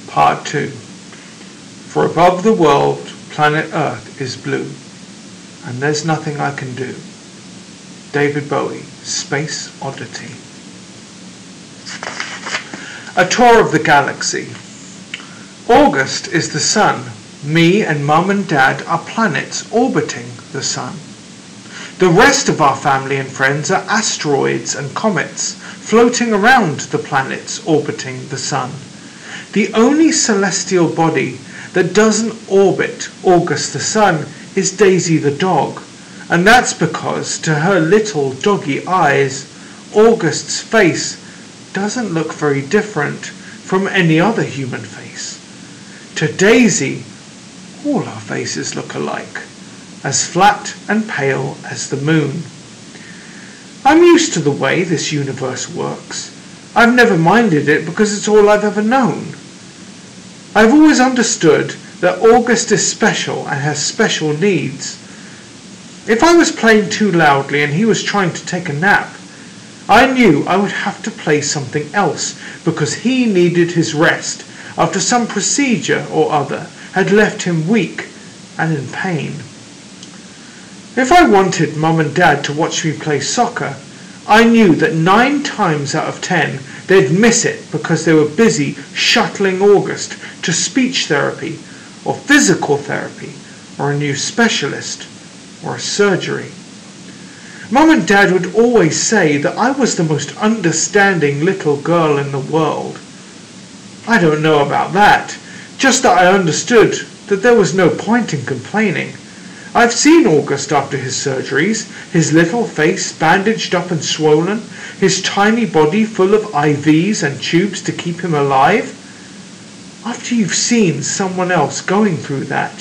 Part 2. For above the world, planet Earth is blue, and there's nothing I can do. David Bowie, Space Oddity. A tour of the galaxy. August is the sun. Me and Mum and Dad are planets orbiting the sun. The rest of our family and friends are asteroids and comets floating around the planets orbiting the sun. The only celestial body that doesn't orbit August the sun is Daisy the dog, and that's because to her little doggy eyes, August's face doesn't look very different from any other human face. To Daisy, all our faces look alike, as flat and pale as the moon. I'm used to the way this universe works. I've never minded it because it's all I've ever known. I've always understood that August is special and has special needs. If I was playing too loudly and he was trying to take a nap, I knew I would have to play something else because he needed his rest after some procedure or other had left him weak and in pain. If I wanted Mum and Dad to watch me play soccer, I knew that 9 times out of 10 they'd miss it because they were busy shuttling August to speech therapy or physical therapy or a new specialist or a surgery. Mum and Dad would always say that I was the most understanding little girl in the world. I don't know about that, just that I understood that there was no point in complaining. I've seen August after his surgeries, his little face bandaged up and swollen, his tiny body full of IVs and tubes to keep him alive. After you've seen someone else going through that,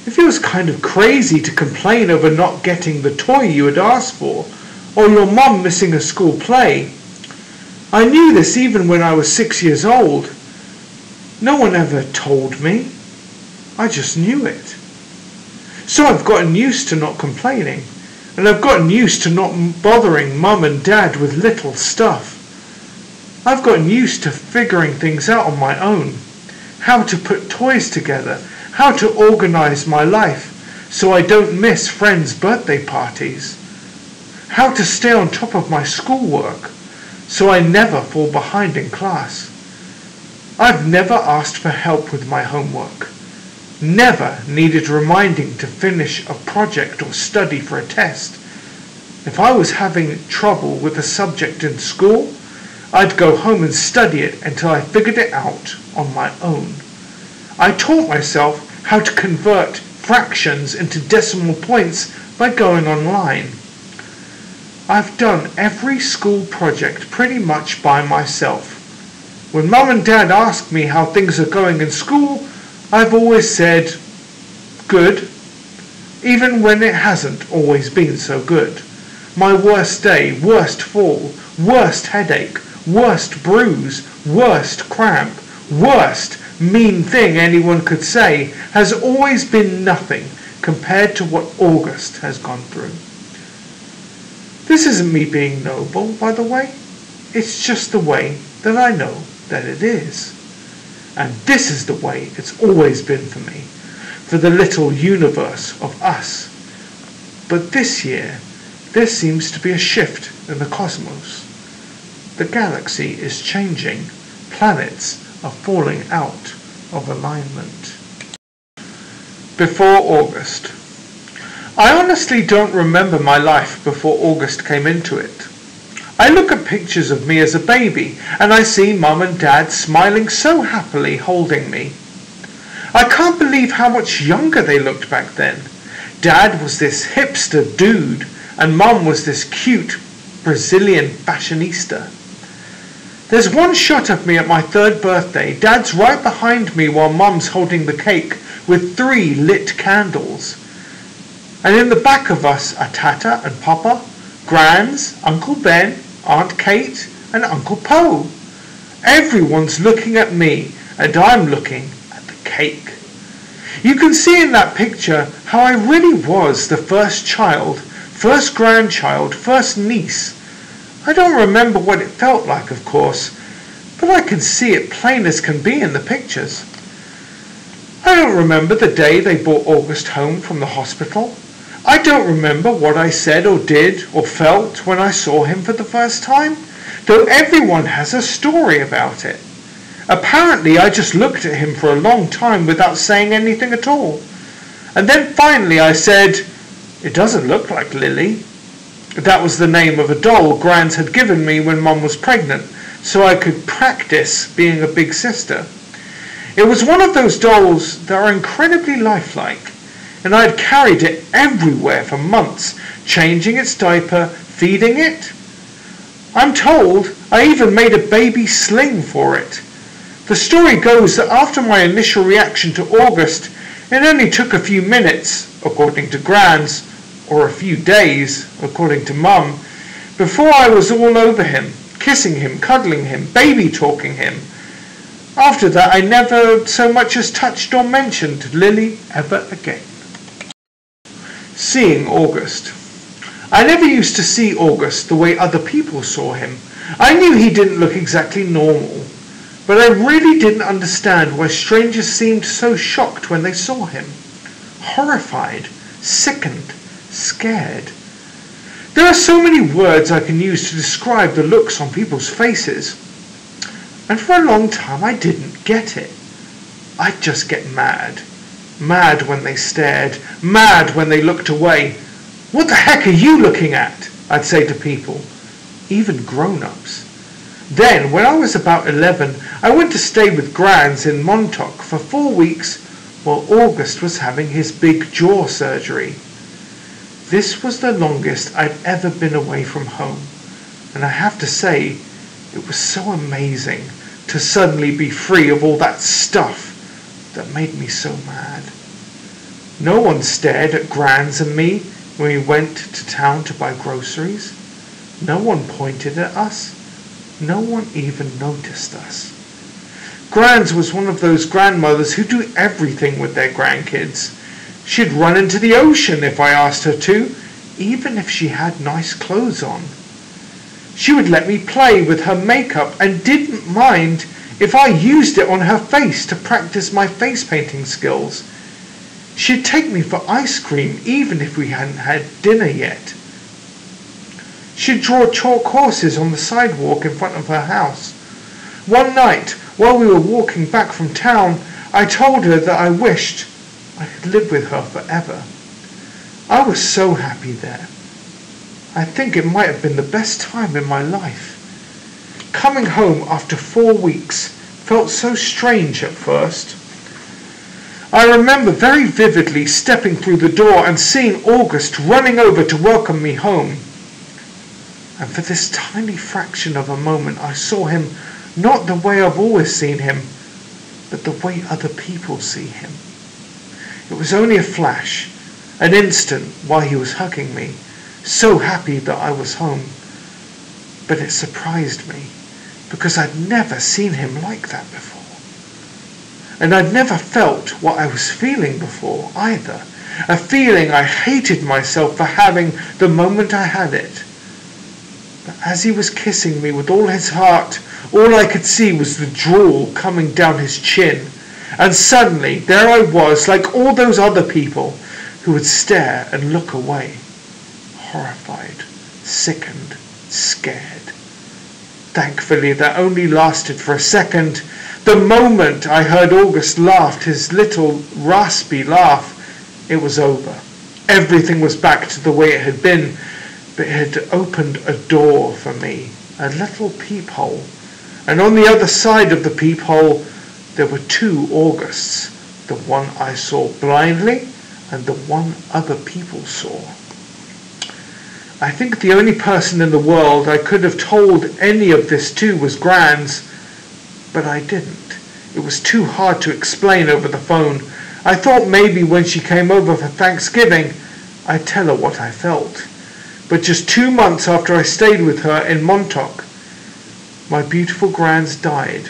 it feels kind of crazy to complain over not getting the toy you had asked for, or your mum missing a school play. I knew this even when I was 6 years old. No one ever told me. I just knew it. So I've gotten used to not complaining, and I've gotten used to not bothering Mum and Dad with little stuff. I've gotten used to figuring things out on my own, how to put toys together, how to organize my life so I don't miss friends' birthday parties, how to stay on top of my schoolwork so I never fall behind in class. I've never asked for help with my homework, never needed reminding to finish a project or study for a test. If I was having trouble with a subject in school, I'd go home and study it until I figured it out on my own. I taught myself how to convert fractions into decimal points by going online. I've done every school project pretty much by myself. When Mum and Dad ask me how things are going in school, I've always said, good, even when it hasn't always been so good. My worst day, worst fall, worst headache, worst bruise, worst cramp, worst mean thing anyone could say has always been nothing compared to what August has gone through. This isn't me being noble, by the way. It's just the way that I know that it is. And this is the way it's always been for me, for the little universe of us. But this year, there seems to be a shift in the cosmos. The galaxy is changing. Planets are falling out of alignment. Before August. I honestly don't remember my life before August came into it. I look at pictures of me as a baby, and I see Mum and Dad smiling so happily holding me. I can't believe how much younger they looked back then. Dad was this hipster dude, and Mum was this cute Brazilian fashionista. There's one shot of me at my 3rd birthday. Dad's right behind me while Mum's holding the cake with 3 lit candles. And in the back of us are Tata and Papa, Grans, Uncle Ben, Aunt Kate and Uncle Poe. Everyone's looking at me and I'm looking at the cake. You can see in that picture how I really was the first child, first grandchild, first niece. I don't remember what it felt like, of course, but I can see it plain as can be in the pictures. I don't remember the day they brought August home from the hospital. I don't remember what I said or did or felt when I saw him for the first time, though everyone has a story about it. Apparently, I just looked at him for a long time without saying anything at all. And then finally I said, "It doesn't look like Lily." That was the name of a doll Grans had given me when Mum was pregnant, so I could practice being a big sister. It was one of those dolls that are incredibly lifelike, and I had carried it everywhere for months, changing its diaper, feeding it. I'm told I even made a baby sling for it. The story goes that after my initial reaction to August, it only took a few minutes, according to Grans, or a few days, according to Mum, before I was all over him, kissing him, cuddling him, baby talking him. After that, I never so much as touched or mentioned Lily ever again. Seeing August. I never used to see August the way other people saw him. I knew he didn't look exactly normal, but I really didn't understand why strangers seemed so shocked when they saw him. Horrified, sickened, scared. There are so many words I can use to describe the looks on people's faces, and for a long time I didn't get it. I'd just get mad. Mad when they stared, mad when they looked away. "What the heck are you looking at?" I'd say to people, even grown-ups. Then, when I was about 11, I went to stay with Grans in Montauk for 4 weeks while August was having his big jaw surgery. This was the longest I'd ever been away from home, and I have to say, it was so amazing to suddenly be free of all that stuff that made me so mad. No one stared at Grans and me when we went to town to buy groceries. No one pointed at us. No one even noticed us. Grans was one of those grandmothers who do everything with their grandkids. She'd run into the ocean if I asked her to, even if she had nice clothes on. She would let me play with her makeup and didn't mind if I used it on her face to practice my face painting skills. She'd take me for ice cream even if we hadn't had dinner yet. She'd draw chalk horses on the sidewalk in front of her house. One night, while we were walking back from town, I told her that I wished I could live with her forever. I was so happy there. I think it might have been the best time in my life. Coming home after 4 weeks felt so strange at first. I remember very vividly stepping through the door and seeing August running over to welcome me home. And for this tiny fraction of a moment I saw him not the way I've always seen him, but the way other people see him. It was only a flash, an instant while he was hugging me, so happy that I was home. But it surprised me, because I'd never seen him like that before. And I'd never felt what I was feeling before either, a feeling I hated myself for having the moment I had it. But as he was kissing me with all his heart, all I could see was the drool coming down his chin. And suddenly, there I was, like all those other people who would stare and look away, horrified, sickened, scared. Thankfully, that only lasted for a second. The moment I heard August laugh, his little raspy laugh, it was over. Everything was back to the way it had been, but it had opened a door for me, a little peephole. And on the other side of the peephole, there were 2 Augusts, the one I saw blindly and the one other people saw. I think the only person in the world I could have told any of this to was Grans, but I didn't. It was too hard to explain over the phone. I thought maybe when she came over for Thanksgiving, I'd tell her what I felt. But just 2 months after I stayed with her in Montauk, my beautiful Grans died.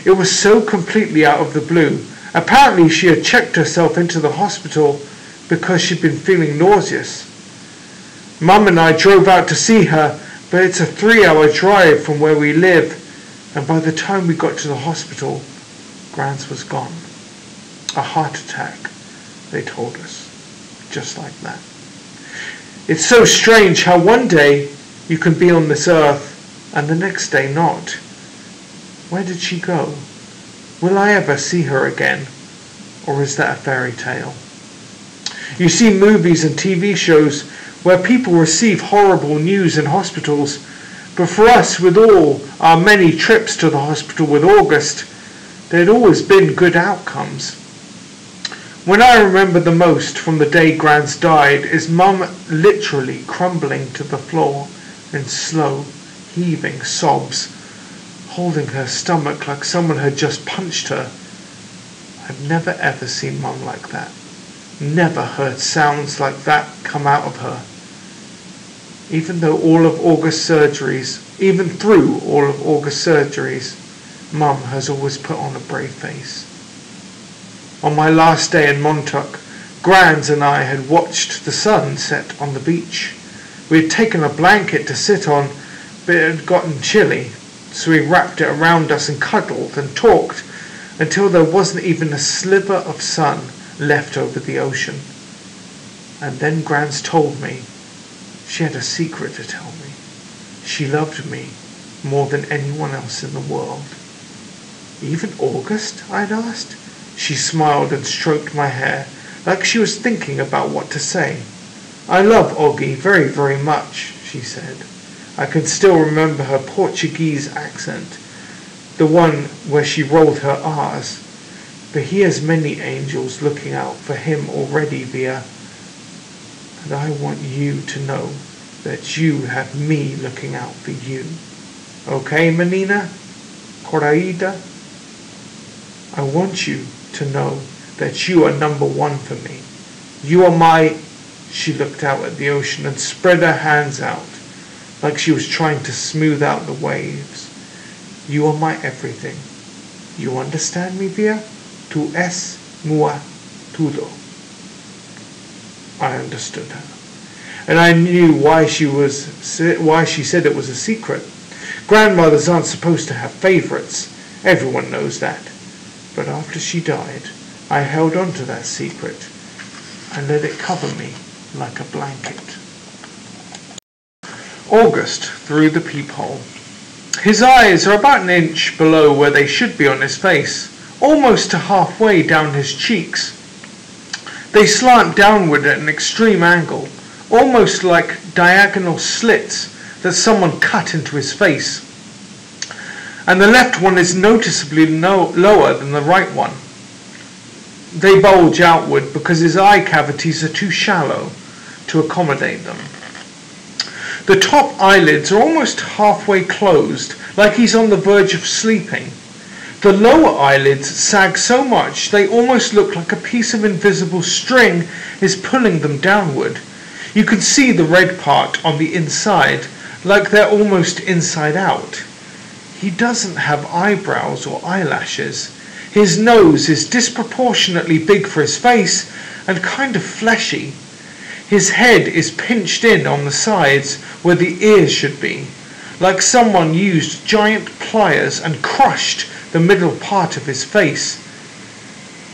It was so completely out of the blue. Apparently she had checked herself into the hospital because she'd been feeling nauseous. Mum and I drove out to see her, but it's a 3-hour drive from where we live, and by the time we got to the hospital, Grans was gone. A heart attack, they told us, just like that. It's so strange how one day you can be on this earth and the next day not. Where did she go? Will I ever see her again? Or is that a fairy tale? You see movies and TV shows where people receive horrible news in hospitals, but for us, with all our many trips to the hospital with August, there had always been good outcomes. When I remember the most from the day Grans died is Mum literally crumbling to the floor in slow, heaving sobs, holding her stomach like someone had just punched her. I've never ever seen Mum like that. Never heard sounds like that come out of her. Even through all of August's surgeries, Mum has always put on a brave face. On my last day in Montauk, Grans and I had watched the sun set on the beach. We had taken a blanket to sit on, but it had gotten chilly, so we wrapped it around us and cuddled and talked until there wasn't even a sliver of sun left over the ocean. And then Grans told me she had a secret to tell me. She loved me more than anyone else in the world. Even August? I'd asked. She smiled and stroked my hair, like she was thinking about what to say. I love Augie very, very much, she said. I can still remember her Portuguese accent, the one where she rolled her R's. But he has many angels looking out for him already, Via. And I want you to know that you have me looking out for you. Okay, menina? Coraida? I want you to know that you are number one for me. You are my... She looked out at the ocean and spread her hands out like she was trying to smooth out the waves. You are my everything. You understand me, Via? Tu es mua todo. I understood her. And I knew why she said it was a secret. Grandmothers aren't supposed to have favourites. Everyone knows that. But after she died, I held on to that secret and let it cover me like a blanket. August through the peephole. His eyes are about an inch below where they should be on his face, almost to halfway down his cheeks. They slant downward at an extreme angle, almost like diagonal slits that someone cut into his face. And the left one is noticeably lower than the right one. They bulge outward because his eye cavities are too shallow to accommodate them. The top eyelids are almost halfway closed, like he's on the verge of sleeping. The lower eyelids sag so much they almost look like a piece of invisible string is pulling them downward. You can see the red part on the inside, like they're almost inside out. He doesn't have eyebrows or eyelashes. His nose is disproportionately big for his face and kind of fleshy. His head is pinched in on the sides where the ears should be, like someone used giant pliers and crushed the middle part of his face.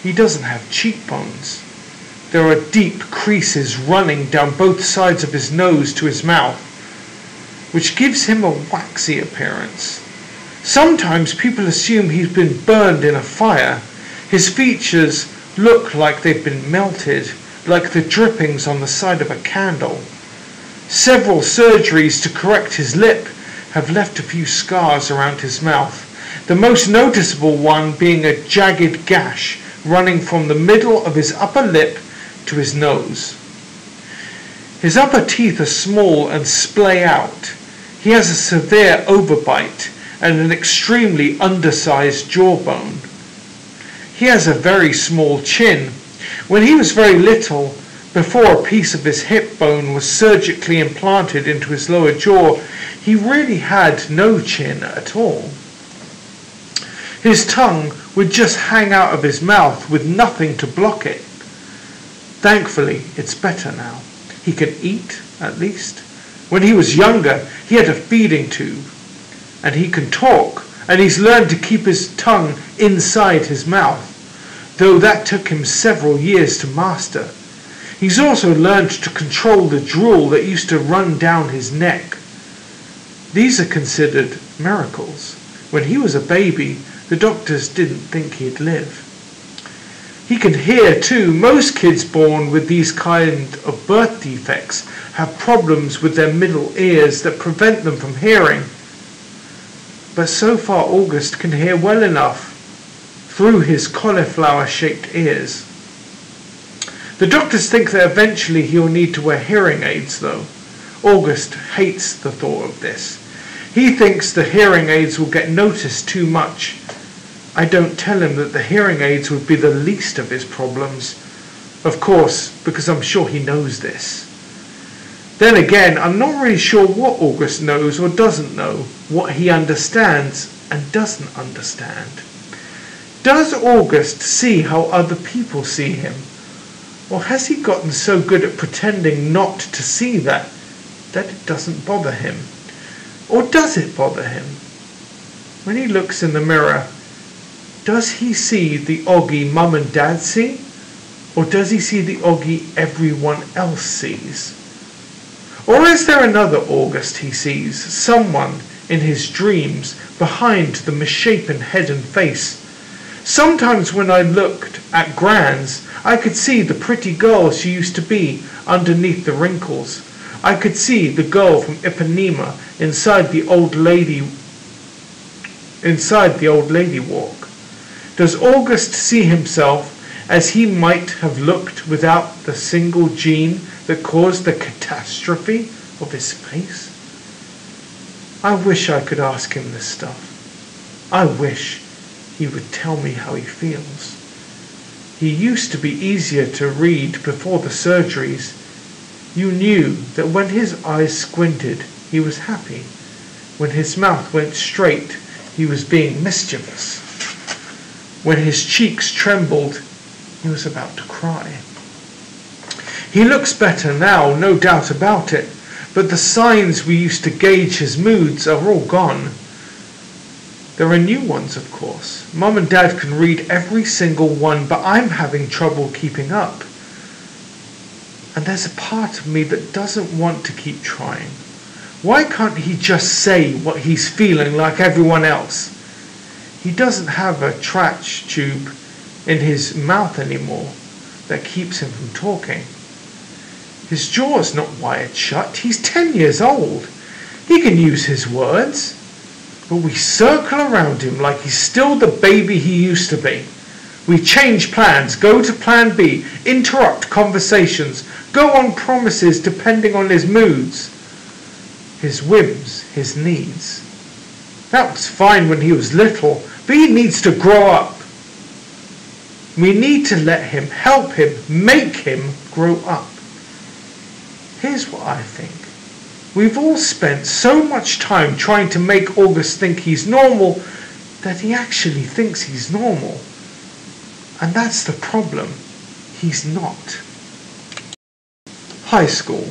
He doesn't have cheekbones. There are deep creases running down both sides of his nose to his mouth, which gives him a waxy appearance. Sometimes people assume he's been burned in a fire. His features look like they've been melted, like the drippings on the side of a candle. Several surgeries to correct his lip have left a few scars around his mouth, the most noticeable one being a jagged gash running from the middle of his upper lip to his nose. His upper teeth are small and splay out. He has a severe overbite and an extremely undersized jawbone. He has a very small chin. When he was very little, before a piece of his hip bone was surgically implanted into his lower jaw, he really had no chin at all. His tongue would just hang out of his mouth with nothing to block it. Thankfully, it's better now. He can eat, at least. When he was younger, he had a feeding tube. And he can talk, and he's learned to keep his tongue inside his mouth, though that took him several years to master. He's also learned to control the drool that used to run down his neck. These are considered miracles. When he was a baby, the doctors didn't think he'd live. He can hear too. Most kids born with these kind of birth defects have problems with their middle ears that prevent them from hearing. But so far August can hear well enough through his cauliflower-shaped ears. The doctors think that eventually he'll need to wear hearing aids though. August hates the thought of this. He thinks the hearing aids will get noticed too much. I don't tell him that the hearing aids would be the least of his problems. Of course, because I'm sure he knows this. Then again, I'm not really sure what August knows or doesn't know, what he understands and doesn't understand. Does August see how other people see him? Or has he gotten so good at pretending not to see that it doesn't bother him? Or does it bother him? When he looks in the mirror, does he see the Oggy Mum and Dad see? Or does he see the Oggy everyone else sees? Or is there another August he sees, someone in his dreams behind the misshapen head and face? Sometimes when I looked at Gran's, I could see the pretty girl she used to be underneath the wrinkles. I could see the girl from Ipanema inside the old lady walk. Does August see himself as he might have looked without the single gene that caused the catastrophe of his face? I wish I could ask him this stuff. I wish he would tell me how he feels. He used to be easier to read before the surgeries. You knew that when his eyes squinted, he was happy. When his mouth went straight, he was being mischievous. When his cheeks trembled, he was about to cry. He looks better now, no doubt about it, but the signs we used to gauge his moods are all gone. There are new ones, of course. Mum and Dad can read every single one, but I'm having trouble keeping up. And there's a part of me that doesn't want to keep trying. Why can't he just say what he's feeling like everyone else? He doesn't have a trach tube in his mouth anymore that keeps him from talking. His jaw's not wired shut. He's 10 years old. He can use his words. But we circle around him like he's still the baby he used to be. We change plans, go to plan B, interrupt conversations, go on promises depending on his moods, his whims, his needs. That was fine when he was little, but he needs to grow up. We need to let him, help him, make him grow up. Here's what I think. We've all spent so much time trying to make August think he's normal that he actually thinks he's normal. And that's the problem. He's not. High school.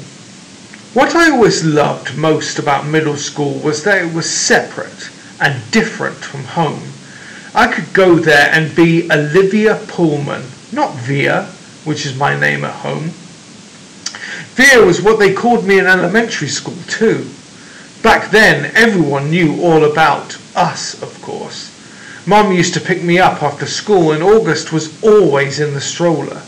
What I always loved most about middle school was that it was separate and different from home. I could go there and be Olivia Pullman, not Via, which is my name at home. Via was what they called me in elementary school too. Back then, everyone knew all about us, of course. Mum used to pick me up after school and August was always in the stroller.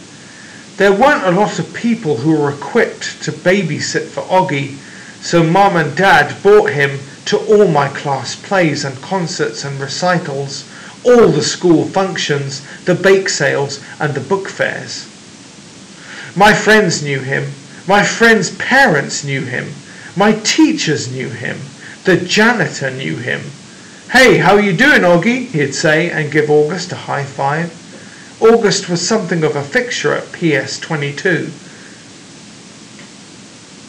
There weren't a lot of people who were equipped to babysit for Oggy, so Mum and Dad brought him to all my class plays and concerts and recitals, all the school functions, the bake sales and the book fairs. My friends knew him. My friends' parents knew him. My teachers knew him. The janitor knew him. "Hey, how you doing, Oggy?" he'd say and give August a high five. August was something of a fixture at PS 22.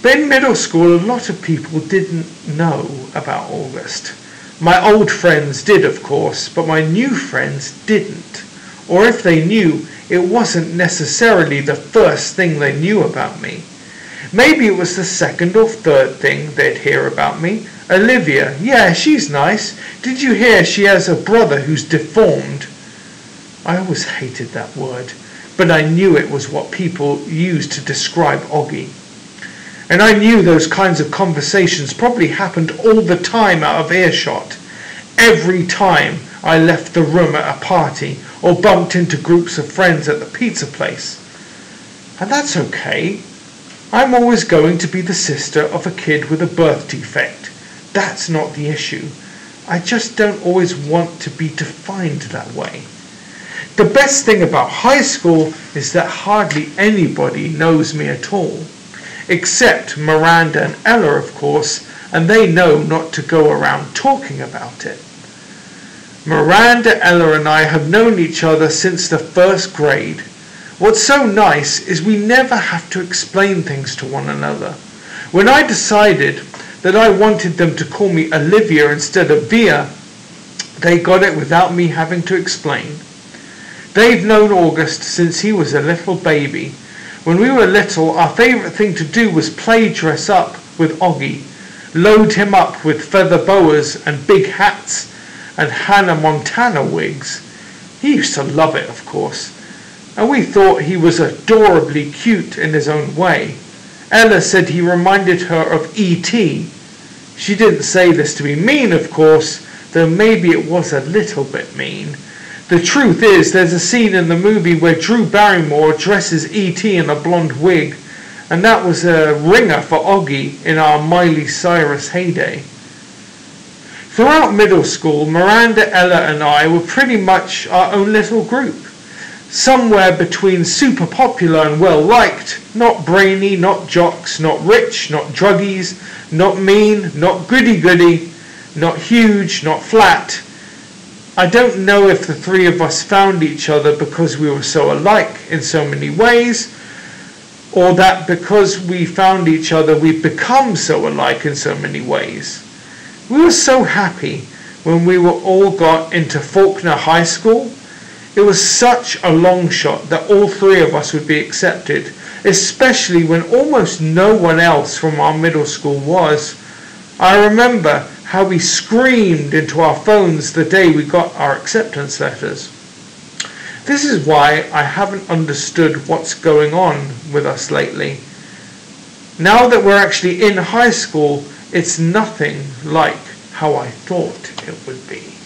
But in middle school, a lot of people didn't know about August. My old friends did, of course, but my new friends didn't. Or if they knew, it wasn't necessarily the first thing they knew about me. Maybe it was the second or third thing they'd hear about me, Olivia, yeah, she's nice. Did you hear she has a brother who's deformed? I always hated that word, but I knew it was what people used to describe Oggy. And I knew those kinds of conversations probably happened all the time out of earshot. Every time I left the room at a party or bumped into groups of friends at the pizza place. And that's okay. I'm always going to be the sister of a kid with a birth defect. That's not the issue. I just don't always want to be defined that way. The best thing about high school is that hardly anybody knows me at all. Except Miranda and Ella, of course, and they know not to go around talking about it. Miranda, Ella and I have known each other since the first grade. What's so nice is we never have to explain things to one another. When I decided that I wanted them to call me Olivia instead of Via, they got it without me having to explain. They've known August since he was a little baby. When we were little, our favourite thing to do was play dress up with Oggy, load him up with feather boas and big hats and Hannah Montana wigs. He used to love it, of course, and we thought he was adorably cute in his own way. Ella said he reminded her of E.T. She didn't say this to be mean, of course, though maybe it was a little bit mean. The truth is, there's a scene in the movie where Drew Barrymore dresses E.T. in a blonde wig, and that was a ringer for Oggy in our Miley Cyrus heyday. Throughout middle school, Miranda, Ella and I were pretty much our own little group. Somewhere between super popular and well liked, not brainy, not jocks, not rich, not druggies, not mean, not goody-goody, not huge, not flat. I don't know if the three of us found each other because we were so alike in so many ways, or that because we found each other we've become so alike in so many ways. We were so happy when we were all got into Faulkner High School. It was such a long shot that all three of us would be accepted, especially when almost no one else from our middle school was. I remember how we screamed into our phones the day we got our acceptance letters. This is why I haven't understood what's going on with us lately. Now that we're actually in high school, it's nothing like how I thought it would be.